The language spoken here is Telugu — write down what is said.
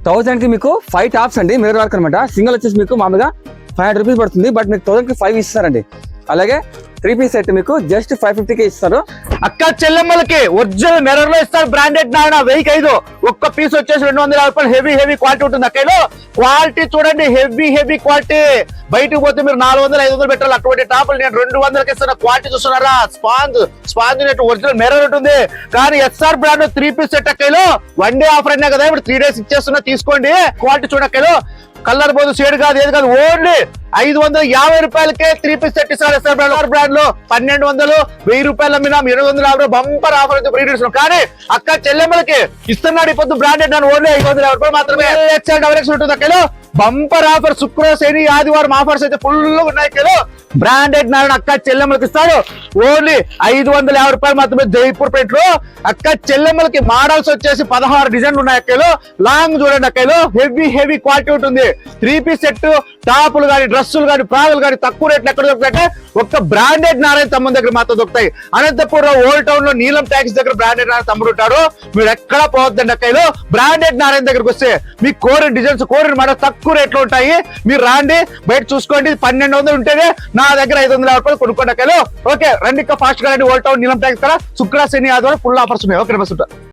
1000 కి మీకు 5 టాప్స్ అండి, మిర్రర్ వర్క్ అనమాట. సింగిల్ వచ్చేసి మీకు మామూలుగా 500 రూపీస్ పడుతుంది, బట్ మీకు 1000 కి 5 ఇస్తారండి. అలాగే 3 పీస్ సెట్ మీకు జస్ట్ 550కి ఇస్తారు. అక్క చెల్లెమ్మలకి ఒరిజినల్ మిర్రర్ లో ఇస్తారు, బ్రాండెడ్ నాయన 1000 ఒక్క పీస్ వచ్చేసి 250 రూపాయలు. హెవీ క్వాలిటీ ఉంటుంది అక్కలో. క్వాలిటీ చూడండి, హెవీ క్వాలిటీ. బయటకు పోతే మీరు 400 500 పెట్టాలి, అటువంటి టాపులు నేను 200కి ఇస్తున్నా. క్వాలిటీ చూస్తున్నారా, స్పాంజ్ ఒరిజినల్ మిర్రర్ ఉంటుంది. కానీ ఎస్ఆర్ బ్రాండ్ 3 పీస్ సెట్ అక్కలో 1 డే ఆఫర్ అయినా కదా, ఇప్పుడు 3 డేస్ ఇచ్చేస్తున్నా, తీసుకోండి. క్వాలిటీ చూడక్కలో, కలర్ పోదు, షేడ్ కాదు, ఏది కాదు, ఓన్లీ 550 రూపాయలకే 3 పీస్ సెట్ ఇస్తారు. ఎస్ఆర్ బ్రాండ్ లో 1200 1000 రూపాయలు అమ్మినా 250 బంపర్ ఆఫర్ అయితే ఫ్రీ. కానీ అక్క చెల్లెమ్మలకి ఇస్తున్నాడు ఇప్పుడు బ్రాండెడ్ నాన్న ఓన్లీ 550 రూపాయలు మాత్రమే. XL ఉంటుంది అక్కలో. బంపర్ ఆఫర్, శుక్ర శని ఆదివారం ఆఫర్స్ అయితే ఫుల్ ఉన్నాయి కిలో. బ్రాండెడ్ నారాయణ అక్క చెల్లెమ్మలకి ఇస్తాడు ఓన్లీ 550 రూపాయలు మాత్రమే. జైపూర్ పెట్లు అక్క చెల్లెమ్మలకి మోడల్స్ వచ్చేసి 16 డిజైన్లు ఉన్నాయి అక్కలు. లాంగ్ చూడండి అక్కలు, హెవీ క్వాలిటీ ఉంటుంది. 3 పీస్ సెట్ టాపులు కానీ డ్రెస్సులు కానీ ఫ్రాకులు కానీ తక్కువ రేట్లు ఎక్కడ దొరుకుతాయంటే ఒక్క బ్రాండెడ్ నారాయణ తమ్ముడు దగ్గర మాత్రం దొరుకుతాయి. అనంతపురం ఓల్డ్ టౌన్ లో నీలం ట్యాక్స్ దగ్గర బ్రాండెడ్ నారాయణ తమ్ముడు ఉంటాడు. మీరు ఎక్కడ పోవద్దండి అక్కలు. బ్రాండెడ్ నారాయణ దగ్గరకు వస్తే మీకు కోరిన డిజైన్స్ కోరిన మోడల్ తక్కువ రేట్లు ఉంటాయి. మీరు రాండి, బయట చూసుకోండి. 1200 ఉంటేనే నా దగ్గర 550 రూపాయలు కొనుక్కోండి అక్కలు. ఓకే రండి, ఫాస్ట్ గా రండి. ఓల్డ్ టౌన్ నీలం ట్యాక్స్ కదా, శుక్ర శని ఆదివారం ఫుల్ ఆఫర్స్ ఉన్నాయి. Okay bus.